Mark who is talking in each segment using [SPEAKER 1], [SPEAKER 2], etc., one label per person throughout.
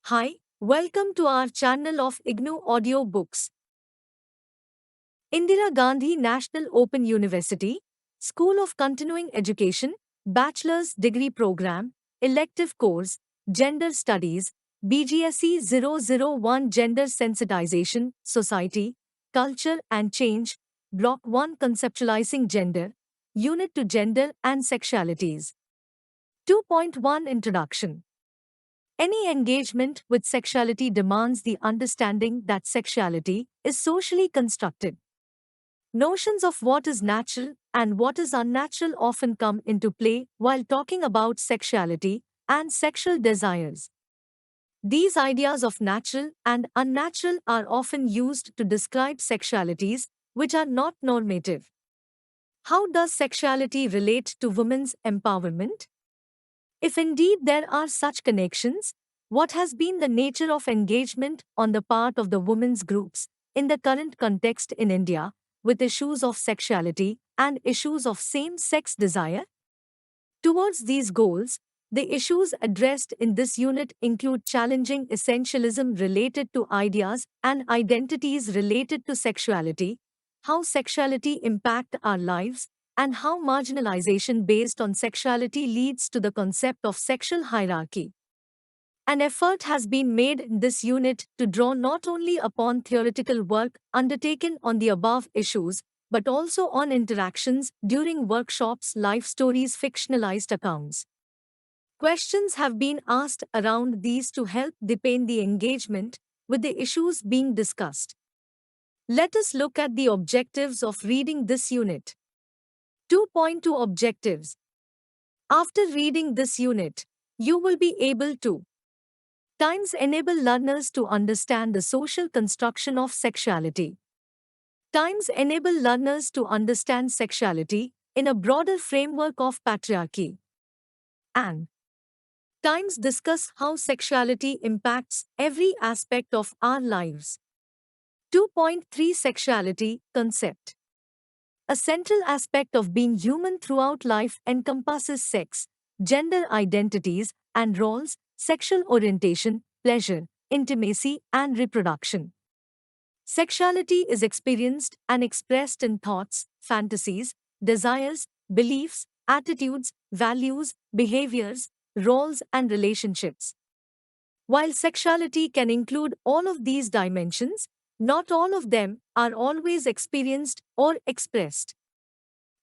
[SPEAKER 1] Hi, welcome to our channel of IGNOU audiobooks. Indira Gandhi National Open University, School of Continuing Education, Bachelor's Degree Program, Elective Course, Gender Studies, BGSE-001 Gender Sensitization, Society, Culture and Change, Block-1 Conceptualizing Gender, Unit to Gender and Sexualities. 2.1 Introduction. Any engagement with sexuality demands the understanding that sexuality is socially constructed. Notions of what is natural and what is unnatural often come into play while talking about sexuality and sexual desires. These ideas of natural and unnatural are often used to describe sexualities which are not normative. How does sexuality relate to women's empowerment? If indeed there are such connections, what has been the nature of engagement on the part of the women's groups in the current context in India with issues of sexuality and issues of same-sex desire? Towards these goals, the issues addressed in this unit include challenging essentialism related to ideas and identities related to sexuality, how sexuality impact our lives, and how marginalization based on sexuality leads to the concept of sexual hierarchy. An effort has been made in this unit to draw not only upon theoretical work undertaken on the above issues, but also on interactions during workshops, life stories, fictionalized accounts. Questions have been asked around these to help deepen the engagement with the issues being discussed. Let us look at the objectives of reading this unit. 2.2 Objectives. After reading this unit, you will be able to times enable learners to understand the social construction of sexuality. Times enable learners to understand sexuality in a broader framework of patriarchy. And times discuss how sexuality impacts every aspect of our lives. 2.3 Sexuality Concept. A central aspect of being human throughout life encompasses sex, gender identities and roles, sexual orientation, pleasure, intimacy, and reproduction. Sexuality is experienced and expressed in thoughts, fantasies, desires, beliefs, attitudes, values, behaviors, roles, and relationships. While sexuality can include all of these dimensions, not all of them are always experienced or expressed.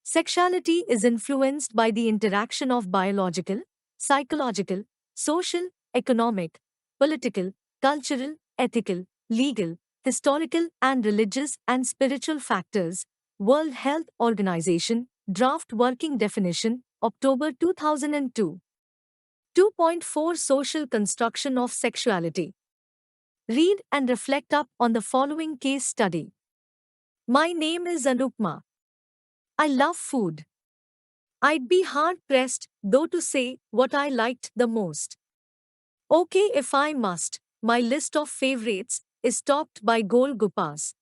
[SPEAKER 1] Sexuality is influenced by the interaction of biological, psychological, social, economic, political, cultural, ethical, legal, historical, and religious and spiritual factors. World Health Organization, Draft Working Definition, October 2002. 2.4 Social Construction of Sexuality. Read and reflect up on the following case study. My name is Anupma. I love food. I'd be hard-pressed, though, to say what I liked the most. Okay, if I must, my list of favorites is topped by Golgappas.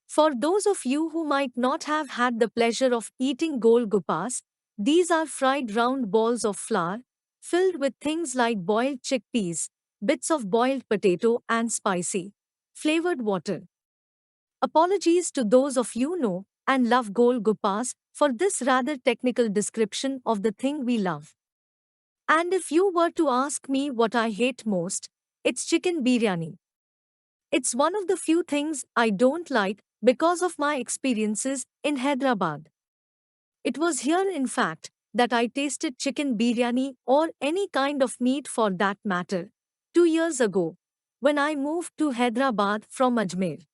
[SPEAKER 1] For those of you who might not have had the pleasure of eating Golgappas, these are fried round balls of flour, filled with things like boiled chickpeas, bits of boiled potato and spicy, flavored water. Apologies to those of you know and love Golgappas for this rather technical description of the thing we love. And if you were to ask me what I hate most, it's chicken biryani. It's one of the few things I don't like because of my experiences in Hyderabad. It was here, in fact, that I tasted chicken biryani or any kind of meat for that matter, 2 years ago, when I moved to Hyderabad from Ajmer.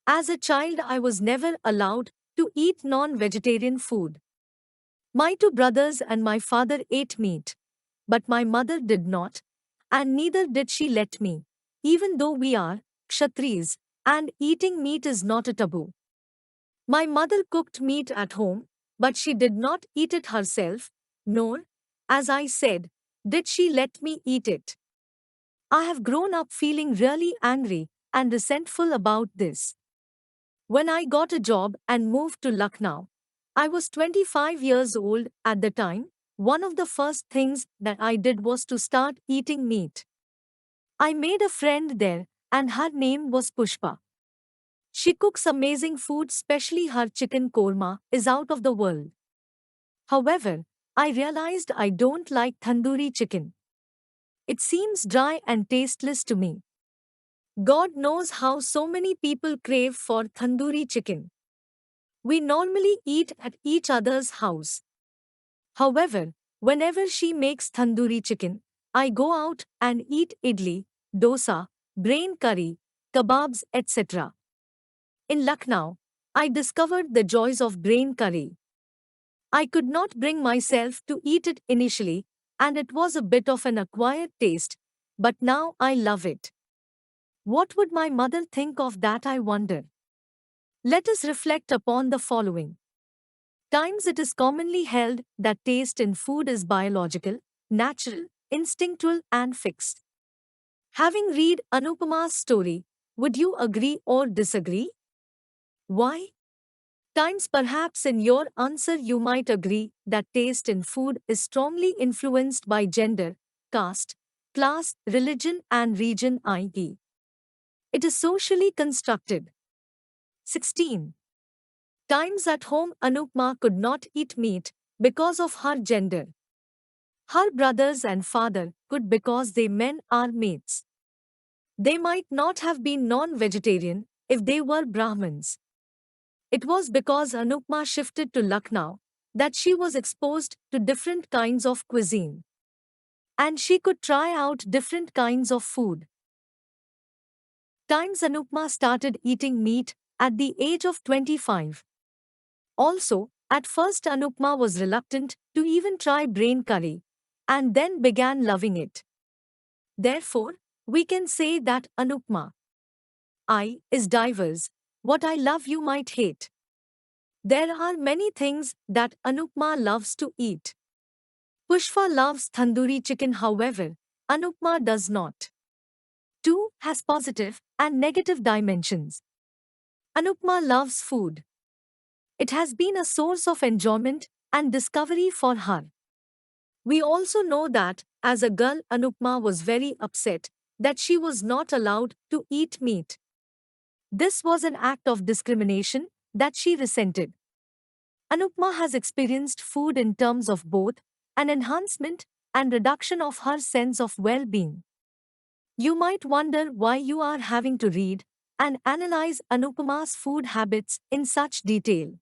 [SPEAKER 1] As a child, I was never allowed to eat non-vegetarian food. My two brothers and my father ate meat, but my mother did not, and neither did she let me, even though we are Kshatriyas, and eating meat is not a taboo. My mother cooked meat at home, but she did not eat it herself, nor, as I said, did she let me eat it. I have grown up feeling really angry and resentful about this. When I got a job and moved to Lucknow, I was 25 years old at the time. One of the first things that I did was to start eating meat. I made a friend there, and her name was Pushpa. She cooks amazing food, especially her chicken korma is out of the world. However, I realized I don't like tandoori chicken. It seems dry and tasteless to me. God knows how so many people crave for tandoori chicken. We normally eat at each other's house. However, whenever she makes tandoori chicken, I go out and eat idli, dosa, brain curry, kebabs, etc. In Lucknow, I discovered the joys of brain curry. I could not bring myself to eat it initially, and it was a bit of an acquired taste, but now I love it. What would my mother think of that, I wonder? Let us reflect upon the following. Times it is commonly held that taste in food is biological, natural, instinctual, and fixed. Having read Anupama's story, would you agree or disagree? Why? Times perhaps in your answer you might agree that taste in food is strongly influenced by gender, caste, class, religion, and region, i.e. it is socially constructed. 16. Times at home Anupma could not eat meat because of her gender. Her brothers and father could because they men are mates. They might not have been non-vegetarian if they were Brahmins. It was because Anupma shifted to Lucknow that she was exposed to different kinds of cuisine. And she could try out different kinds of food. Times Anupma started eating meat at the age of 25. Also, at first Anupma was reluctant to even try brain curry, and then began loving it. Therefore, we can say that Anupma I is diverse. What I love you might hate. There are many things that Anupma loves to eat. Pushpa loves tandoori chicken, however, Anupma does not. 2. Has positive and negative dimensions. Anupma loves food. It has been a source of enjoyment and discovery for her. We also know that, as a girl, Anupma was very upset that she was not allowed to eat meat. This was an act of discrimination that she resented. Anupma has experienced food in terms of both an enhancement and reduction of her sense of well-being. You might wonder why you are having to read and analyze Anupama's food habits in such detail.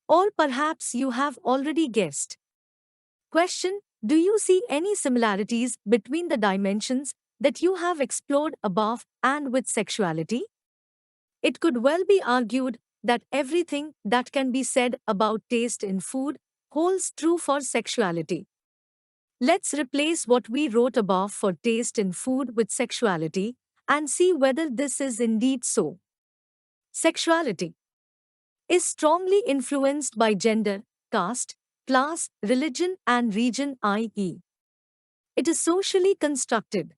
[SPEAKER 1] Or perhaps you have already guessed. Question: do you see any similarities between the dimensions that you have explored above and with sexuality? It could well be argued that everything that can be said about taste in food holds true for sexuality. Let's replace what we wrote above for taste in food with sexuality and see whether this is indeed so. Sexuality is strongly influenced by gender, caste, class, religion, and region, i.e. it is socially constructed,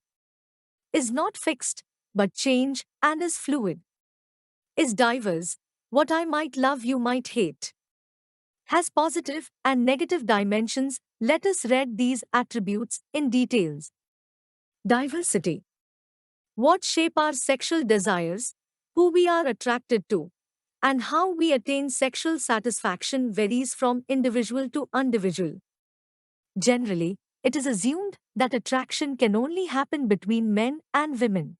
[SPEAKER 1] is not fixed, but change, and is fluid, is diverse. What I might love you might hate, has positive and negative dimensions. Let us read these attributes in details. Diversity. What shape our sexual desires, who we are attracted to, and how we attain sexual satisfaction varies from individual to individual. Generally, it is assumed that attraction can only happen between men and women.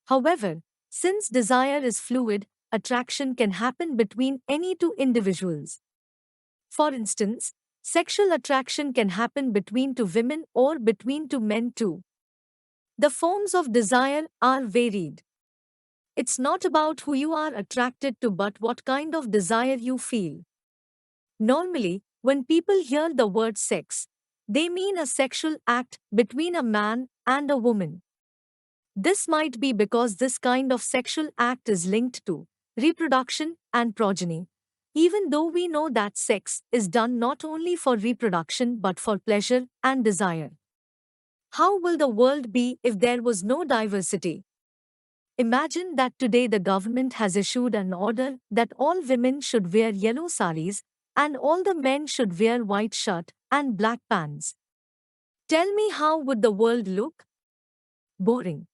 [SPEAKER 1] However, since desire is fluid, attraction can happen between any two individuals. For instance, sexual attraction can happen between two women or between two men too. The forms of desire are varied. It's not about who you are attracted to but what kind of desire you feel. Normally, when people hear the word sex, they mean a sexual act between a man and a woman. This might be because this kind of sexual act is linked to reproduction and progeny, even though we know that sex is done not only for reproduction but for pleasure and desire. How will the world be if there was no diversity? Imagine that today the government has issued an order that all women should wear yellow saris and all the men should wear white shirt and black pants. Tell me, how would the world look? boring.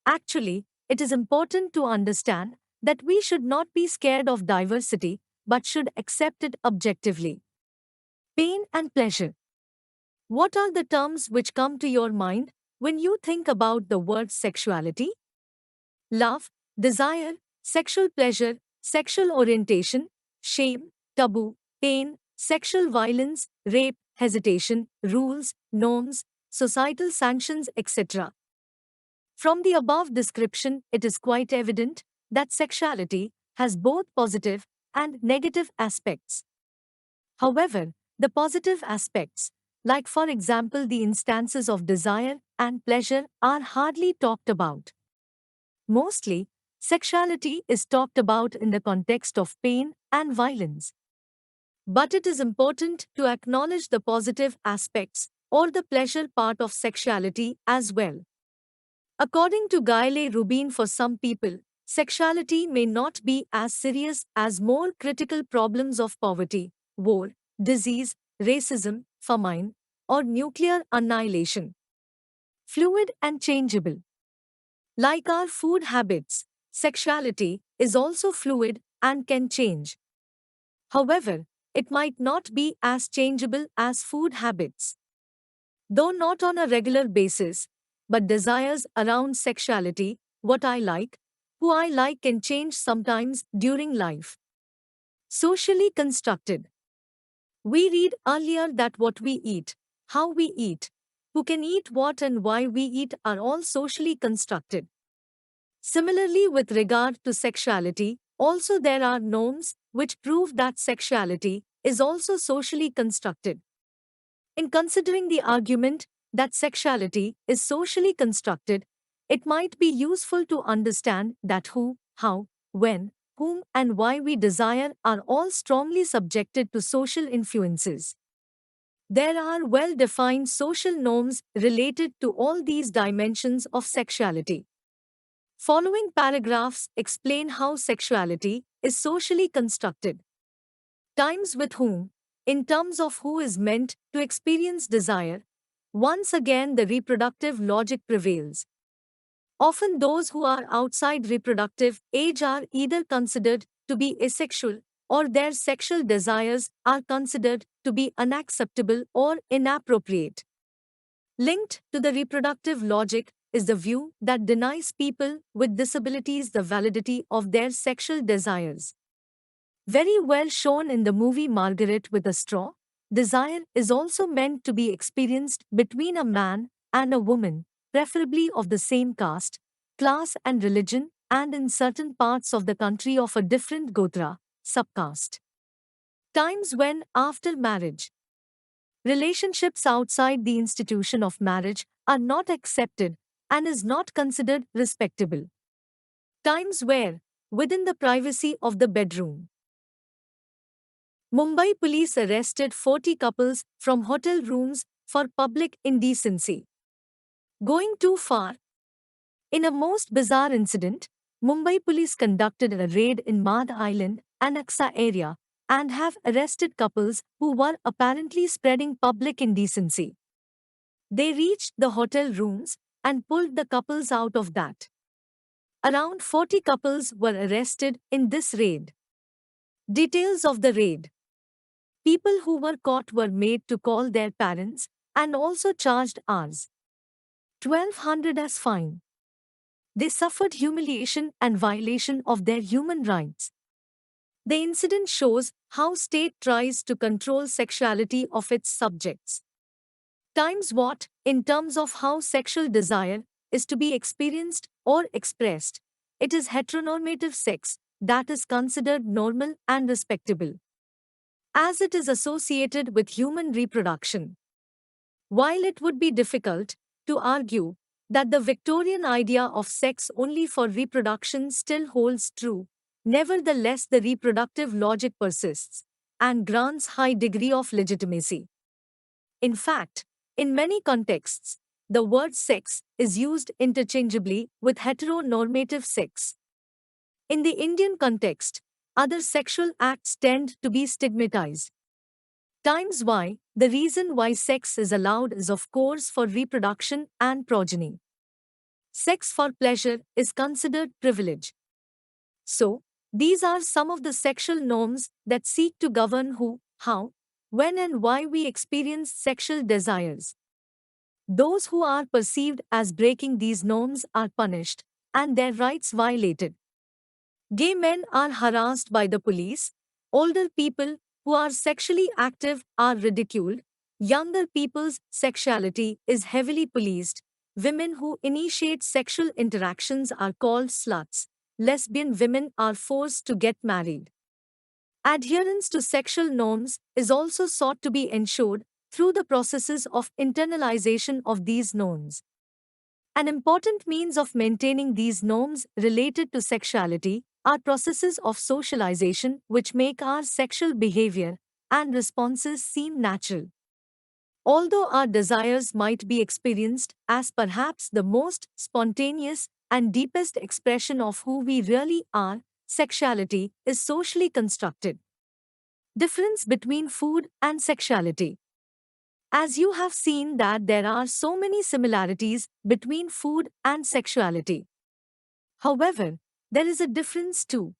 [SPEAKER 1] Actually, it is important to understand that we should not be scared of diversity, but should accept it objectively. Pain and pleasure. What are the terms which come to your mind when you think about the word sexuality? Love, desire, sexual pleasure, sexual orientation, shame, taboo, pain, sexual violence, rape, hesitation, rules, norms, societal sanctions, etc. From the above description, it is quite evident that sexuality has both positive and negative aspects. However, the positive aspects, like for example the instances of desire and pleasure, are hardly talked about. Mostly, sexuality is talked about in the context of pain and violence. But it is important to acknowledge the positive aspects or the pleasure part of sexuality as well. According to Gayle Rubin, for some people, sexuality may not be as serious as more critical problems of poverty, war, disease, racism, famine, or nuclear annihilation. Fluid and changeable. Like our food habits, sexuality is also fluid and can change. However, it might not be as changeable as food habits. Though not on a regular basis, but desires around sexuality, what I like, who I like can change sometimes during life. Socially constructed. We read earlier that what we eat, how we eat, who can eat what and why we eat are all socially constructed. Similarly, with regard to sexuality, also there are norms which prove that sexuality is also socially constructed. In considering the argument that sexuality is socially constructed, it might be useful to understand that who, how, when, whom, and why we desire are all strongly subjected to social influences. There are well defined social norms related to all these dimensions of sexuality. Following paragraphs explain how sexuality is socially constructed. Times with whom, in terms of who is meant to experience desire, once again the reproductive logic prevails. Often those who are outside reproductive age are either considered to be asexual or their sexual desires are considered to be unacceptable or inappropriate. Linked to the reproductive logic is the view that denies people with disabilities the validity of their sexual desires. Very well shown in the movie Margaret with a Straw, desire is also meant to be experienced between a man and a woman, preferably of the same caste, class and religion, and in certain parts of the country of a different gotra, subcaste. Times when, after marriage, relationships outside the institution of marriage are not accepted and is not considered respectable. Times where, within the privacy of the bedroom, Mumbai police arrested 40 couples from hotel rooms for public indecency. Going too far. In a most bizarre incident, Mumbai police conducted a raid in Madh Island and Aksa area and have arrested couples who were apparently spreading public indecency. They reached the hotel rooms and pulled the couples out of that. Around 40 couples were arrested in this raid. Details of the raid. People who were caught were made to call their parents and also charged Rs. 1200 as fine. They suffered humiliation and violation of their human rights. The incident shows how state tries to control sexuality of its subjects. Times what, in terms of how sexual desire is to be experienced or expressed, it is heteronormative sex that is considered normal and respectable, as it is associated with human reproduction. While it would be difficult to argue that the Victorian idea of sex only for reproduction still holds true, nevertheless the reproductive logic persists and grants high degree of legitimacy. In fact, in many contexts, the word sex is used interchangeably with heteronormative sex. In the Indian context, other sexual acts tend to be stigmatized. Times why, the reason why sex is allowed is of course for reproduction and progeny. Sex for pleasure is considered privilege. So, these are some of the sexual norms that seek to govern who, how, when, and why we experience sexual desires. Those who are perceived as breaking these norms are punished, and their rights violated. Gay men are harassed by the police, older people who are sexually active are ridiculed, younger people's sexuality is heavily policed, women who initiate sexual interactions are called sluts, lesbian women are forced to get married. Adherence to sexual norms is also sought to be ensured through the processes of internalization of these norms. An important means of maintaining these norms related to sexuality are processes of socialization which make our sexual behavior and responses seem natural. Although our desires might be experienced as perhaps the most spontaneous and deepest expression of who we really are, sexuality is socially constructed. Difference between food and sexuality. As you have seen that there are so many similarities between food and sexuality. However, there is a difference too.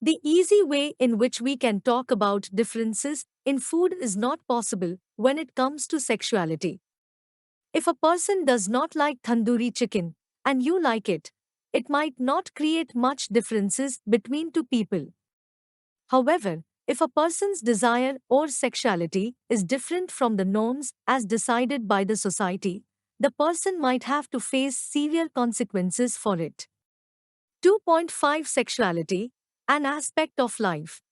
[SPEAKER 1] The easy way in which we can talk about differences in food is not possible when it comes to sexuality. If a person does not like tandoori chicken and you like it, it might not create much differences between two people. However, if a person's desire or sexuality is different from the norms as decided by the society, the person might have to face severe consequences for it. 2.5 Sexuality, an aspect of life.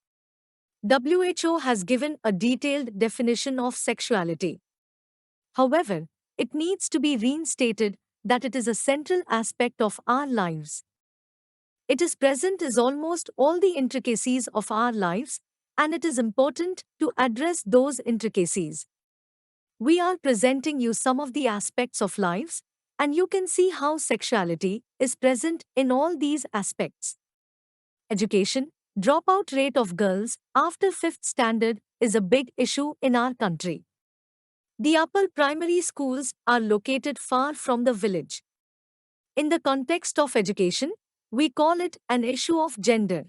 [SPEAKER 1] WHO has given a detailed definition of sexuality. However, it needs to be reinstated that it is a central aspect of our lives. It is present as almost all the intricacies of our lives, and it is important to address those intricacies. We are presenting you some of the aspects of lives, and you can see how sexuality is present in all these aspects. Education, dropout rate of girls after 5th standard is a big issue in our country. The upper primary schools are located far from the village. In the context of education, we call it an issue of gender.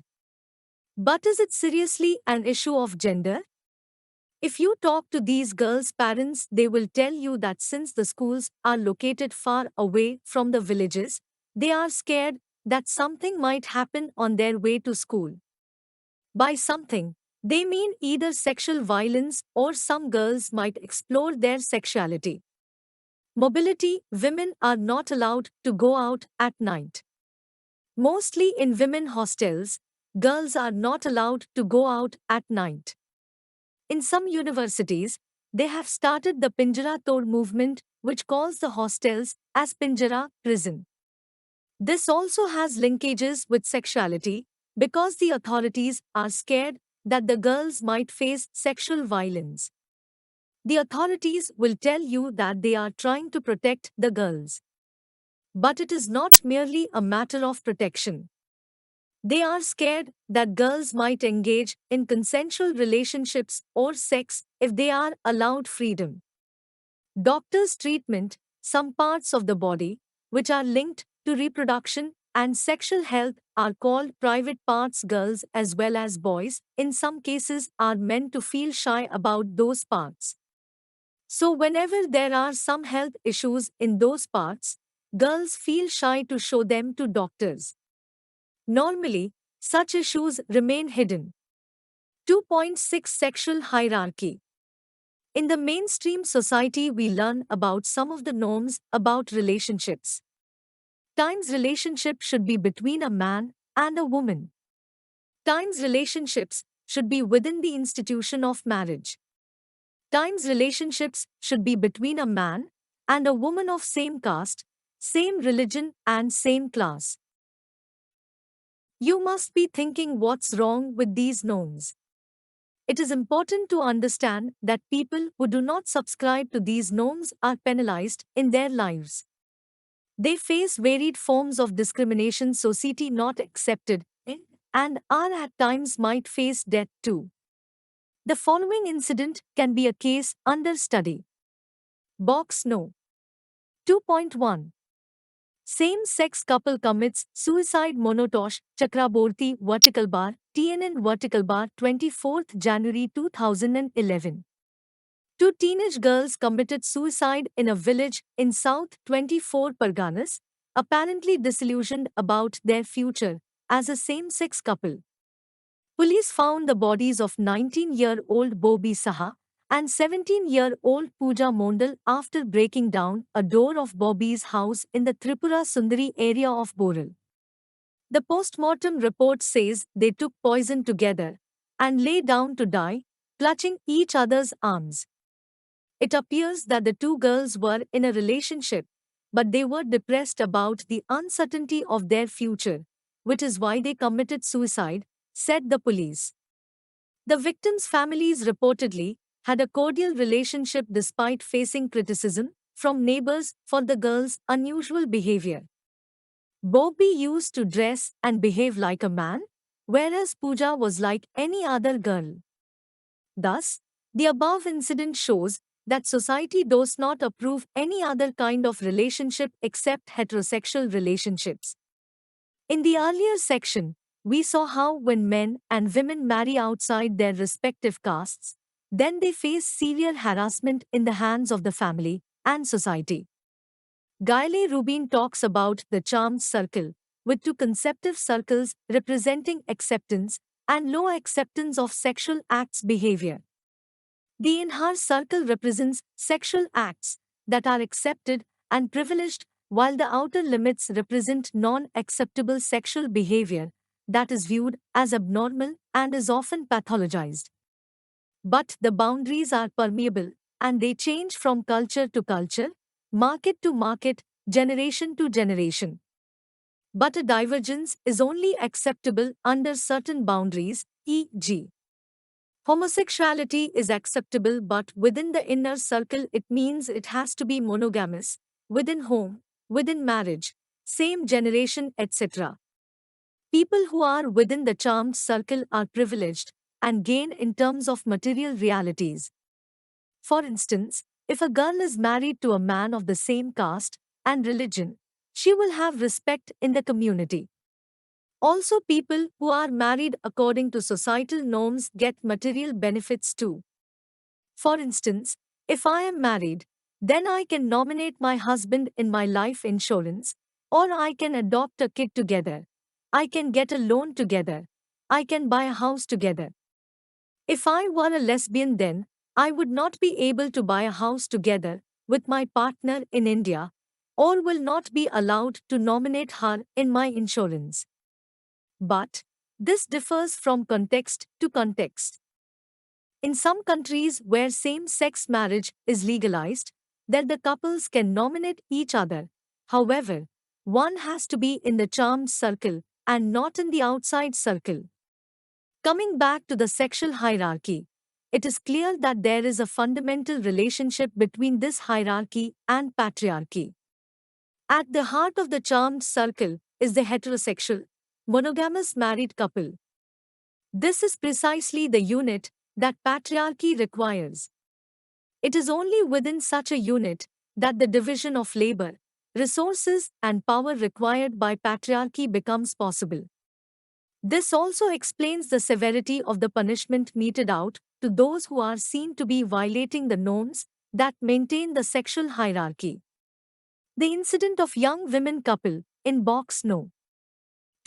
[SPEAKER 1] But is it seriously an issue of gender? If you talk to these girls' parents, they will tell you that since the schools are located far away from the villages, they are scared that something might happen on their way to school. By something, they mean either sexual violence or some girls might explore their sexuality. Mobility, women are not allowed to go out at night. Mostly in women hostels, girls are not allowed to go out at night. In some universities, they have started the Pinjara Tod movement, which calls the hostels as Pinjara prison. This also has linkages with sexuality because the authorities are scared that the girls might face sexual violence. The authorities will tell you that they are trying to protect the girls. But it is not merely a matter of protection. They are scared that girls might engage in consensual relationships or sex if they are allowed freedom. Doctors' treatment, some parts of the body, which are linked to reproduction and sexual health, are called private parts. Girls as well as boys, in some cases, are meant to feel shy about those parts. So, whenever there are some health issues in those parts, girls feel shy to show them to doctors. Normally, such issues remain hidden. 2.6 Sexual hierarchy. In the mainstream society, we learn about some of the norms about relationships. Times relationship should be between a man and a woman. Times relationships should be within the institution of marriage. Times relationships should be between a man and a woman of same caste, same religion, and same class. You must be thinking what's wrong with these norms. It is important to understand that people who do not subscribe to these norms are penalized in their lives. They face varied forms of discrimination society not accepted in, and are at times might face death too. The following incident can be a case under study. Box No. 2.1. Same-sex couple commits suicide. Monotosh Chakraborty vertical bar TNN vertical bar 24th January 2011. Two teenage girls committed suicide in a village in South 24 Parganas, apparently disillusioned about their future as a same-sex couple. Police found the bodies of 19-year-old Bobby Saha and 17-year-old Pooja Mondal after breaking down a door of Bobby's house in the Tripura Sundari area of Boral. The post-mortem report says they took poison together and lay down to die, clutching each other's arms. It appears that the two girls were in a relationship, but they were depressed about the uncertainty of their future, which is why they committed suicide, said the police. The victims' families reportedly had a cordial relationship despite facing criticism from neighbors for the girls' unusual behavior. Bobby used to dress and behave like a man, whereas Pooja was like any other girl. Thus, the above incident shows that society does not approve any other kind of relationship except heterosexual relationships. In the earlier section, we saw how when men and women marry outside their respective castes, then they face severe harassment in the hands of the family and society. Gayle Rubin talks about the charmed circle, with two conceptive circles representing acceptance and low acceptance of sexual acts behavior. The inner circle represents sexual acts that are accepted and privileged, while the outer limits represent non-acceptable sexual behavior that is viewed as abnormal and is often pathologized. But the boundaries are permeable, and they change from culture to culture, market to market, generation to generation. But a divergence is only acceptable under certain boundaries, e.g. homosexuality is acceptable, but within the inner circle it means it has to be monogamous, within home, within marriage, same generation, etc. People who are within the charmed circle are privileged and gain in terms of material realities. For instance, if a girl is married to a man of the same caste and religion, she will have respect in the community. Also, people who are married according to societal norms get material benefits too. For instance, if I am married, then I can nominate my husband in my life insurance, or I can adopt a kid together. I can get a loan together. I can buy a house together. If I were a lesbian, then I would not be able to buy a house together with my partner in India, or will not be allowed to nominate her in my insurance. But this differs from context to context. In some countries where same-sex marriage is legalized, then the couples can nominate each other. However, one has to be in the charmed circle and not in the outside circle. Coming back to the sexual hierarchy, it is clear that there is a fundamental relationship between this hierarchy and patriarchy. At the heart of the charmed circle is the heterosexual, monogamous married couple. This is precisely the unit that patriarchy requires. It is only within such a unit that the division of labor, resources, and power required by patriarchy becomes possible. This also explains the severity of the punishment meted out to those who are seen to be violating the norms that maintain the sexual hierarchy. The incident of young women couple in box no.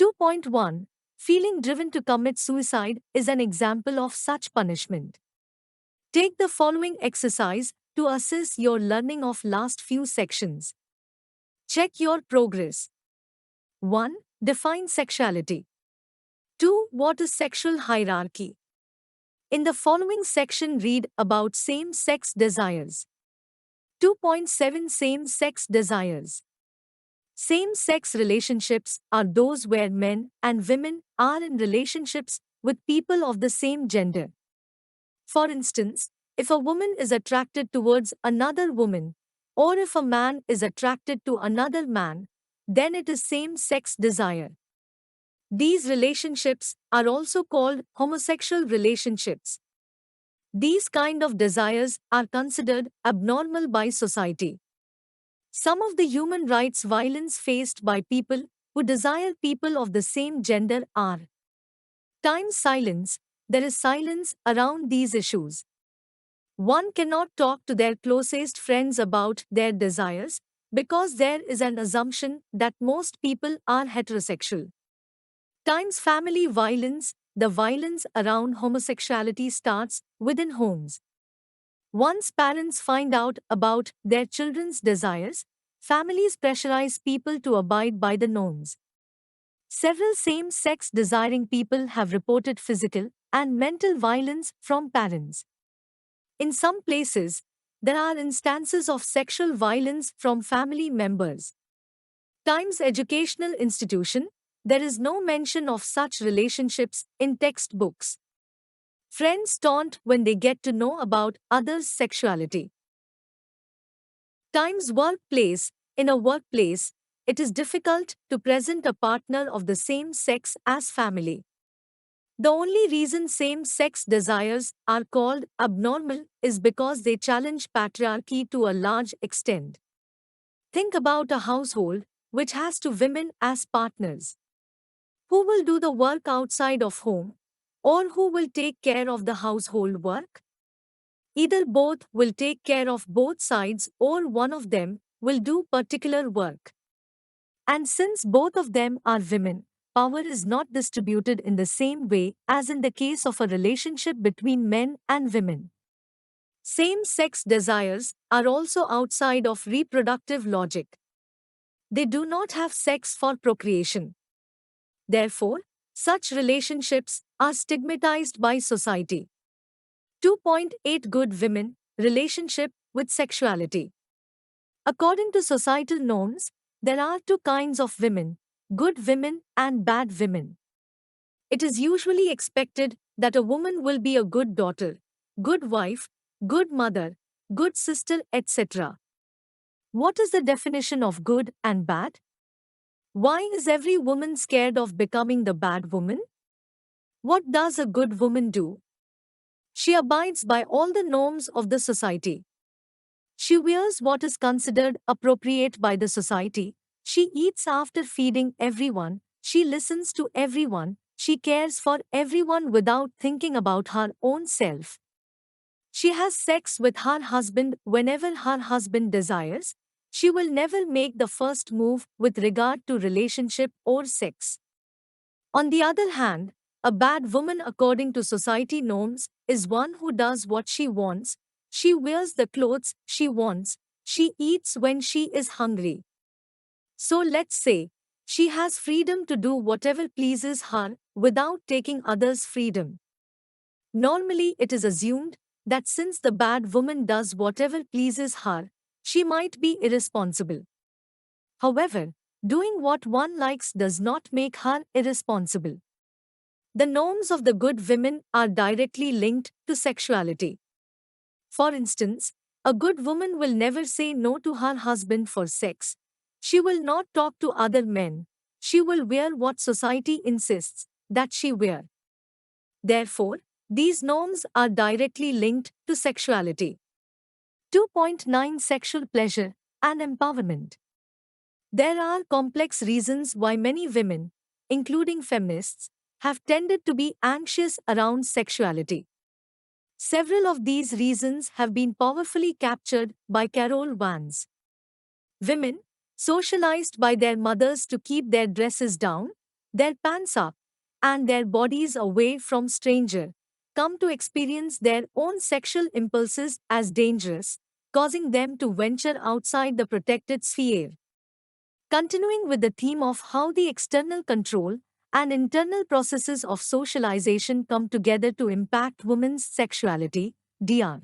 [SPEAKER 1] 2.1, feeling driven to commit suicide, is an example of such punishment. Take the following exercise to assess your learning of last few sections. Check your progress. 1. Define sexuality. 2. What is sexual hierarchy? In the following section, read about same-sex desires. 2.7 Same-sex desires. Same-sex relationships are those where men and women are in relationships with people of the same gender. For instance, if a woman is attracted towards another woman, or if a man is attracted to another man, then it is same-sex desire. These relationships are also called homosexual relationships. These kind of desires are considered abnormal by society. Some of the human rights violence faced by people who desire people of the same gender are time silence. There is silence around these issues. One cannot talk to their closest friends about their desires because there is an assumption that most people are heterosexual. Times family violence. The violence around homosexuality starts within homes. Once parents find out about their children's desires, families pressurize people to abide by the norms. Several same sex desiring people have reported physical and mental violence from parents. In some places, there are instances of sexual violence from family members. Times educational institution, there is no mention of such relationships in textbooks. Friends taunt when they get to know about others' sexuality. Times workplace, in a workplace, it is difficult to present a partner of the same sex as family. The only reason same sex desires are called abnormal is because they challenge patriarchy to a large extent. Think about a household which has two women as partners. Who will do the work outside of home? Or who will take care of the household work? Either both will take care of both sides or one of them will do particular work. And since both of them are women, power is not distributed in the same way as in the case of a relationship between men and women. Same-sex desires are also outside of reproductive logic. They do not have sex for procreation. Therefore, such relationships are stigmatized by society. 2.8 Good women, relationship with sexuality. According to societal norms, there are two kinds of women, good women and bad women. It is usually expected that a woman will be a good daughter, good wife, good mother, good sister, etc. What is the definition of good and bad? Why is every woman scared of becoming the bad woman? What does a good woman do? She abides by all the norms of the society. She wears what is considered appropriate by the society. She eats after feeding everyone. She listens to everyone. She cares for everyone without thinking about her own self. She has sex with her husband whenever her husband desires. She will never make the first move with regard to relationship or sex. On the other hand, a bad woman according to society norms is one who does what she wants, she wears the clothes she wants, she eats when she is hungry. So let's say, she has freedom to do whatever pleases her without taking others' freedom. Normally it is assumed that since the bad woman does whatever pleases her, she might be irresponsible. However, doing what one likes does not make her irresponsible. The norms of the good women are directly linked to sexuality. For instance, a good woman will never say no to her husband for sex. She will not talk to other men. She will wear what society insists that she wear. Therefore, these norms are directly linked to sexuality. 2.9 Sexual pleasure and empowerment. There are complex reasons why many women, including feminists, have tended to be anxious around sexuality. Several of these reasons have been powerfully captured by Carol Vance. Women, socialized by their mothers to keep their dresses down, their pants up, and their bodies away from stranger, come to experience their own sexual impulses as dangerous, causing them to venture outside the protected sphere. Continuing with the theme of how the external control and internal processes of socialization come together to impact women's sexuality, Dr.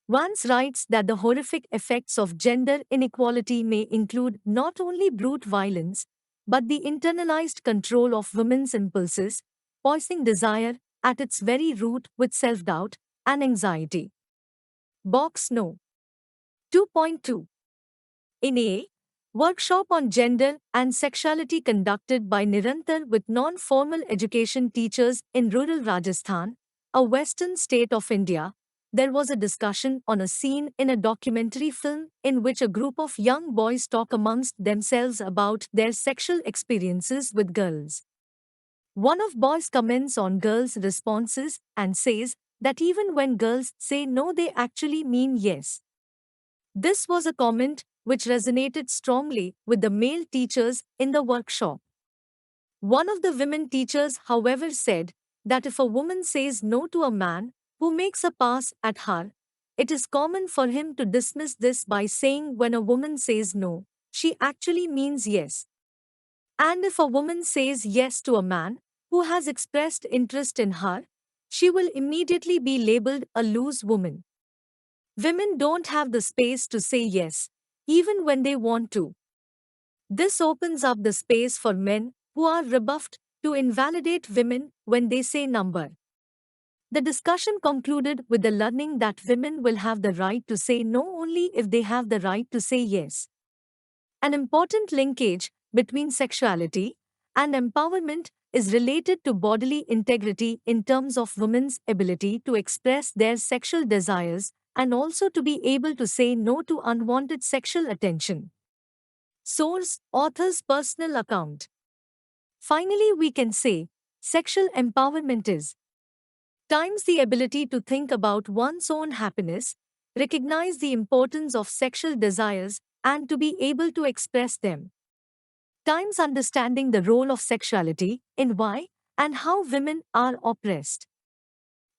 [SPEAKER 1] Vance writes that the horrific effects of gender inequality may include not only brute violence, but the internalized control of women's impulses, poisoning desire at its very root with self-doubt and anxiety. Box No. 2.2. In a workshop on gender and sexuality conducted by Nirantar with non-formal education teachers in rural Rajasthan, a western state of India, there was a discussion on a scene in a documentary film in which a group of young boys talk amongst themselves about their sexual experiences with girls. One of boys comments on girls' responses and says that even when girls say no, they actually mean yes. This was a comment which resonated strongly with the male teachers in the workshop. One of the women teachers, however, said that if a woman says no to a man who makes a pass at her, it is common for him to dismiss this by saying when a woman says no, she actually means yes. And if a woman says yes to a man who has expressed interest in her, she will immediately be labeled a loose woman. Women don't have the space to say yes, even when they want to. This opens up the space for men who are rebuffed to invalidate women when they say number. The discussion concluded with the learning that women will have the right to say no only if they have the right to say yes. An important linkage between sexuality and empowerment is related to bodily integrity in terms of women's ability to express their sexual desires and also to be able to say no to unwanted sexual attention. Source: author's personal account. Finally, we can say sexual empowerment is times the ability to think about one's own happiness, recognize the importance of sexual desires, and to be able to express them. Times understanding the role of sexuality in why and how women are oppressed.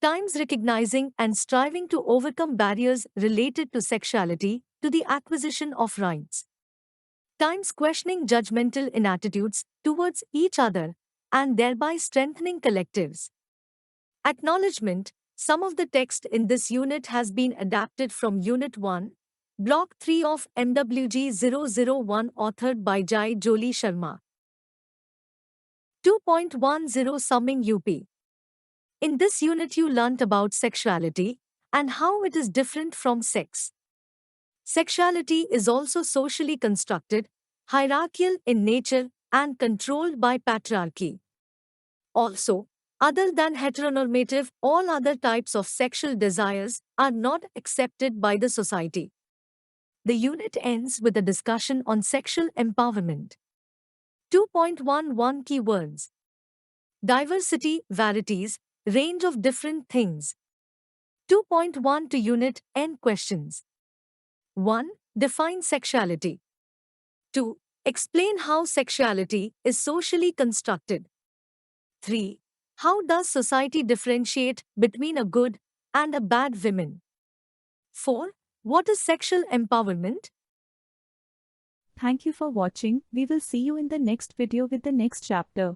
[SPEAKER 1] Times recognizing and striving to overcome barriers related to sexuality to the acquisition of rights. Times questioning judgmental in attitudes towards each other and thereby strengthening collectives. Acknowledgement: some of the text in this unit has been adapted from Unit 1, Block 3 of MWG-001 authored by Jai Jolie Sharma. 2.10 Summing UP. In this unit you learnt about sexuality and how it is different from sex. Sexuality is also socially constructed, hierarchical in nature, and controlled by patriarchy. Also, other than heteronormative, all other types of sexual desires are not accepted by the society. The unit ends with a discussion on sexual empowerment. 2.11 Keywords: diversity, varieties, range of different things. 2.12 Unit End questions. 1. Define sexuality. 2. Explain how sexuality is socially constructed. 3. How does society differentiate between a good and a bad woman? 4. What is sexual empowerment?
[SPEAKER 2] Thank you for watching. We will see you in the next video with the next chapter.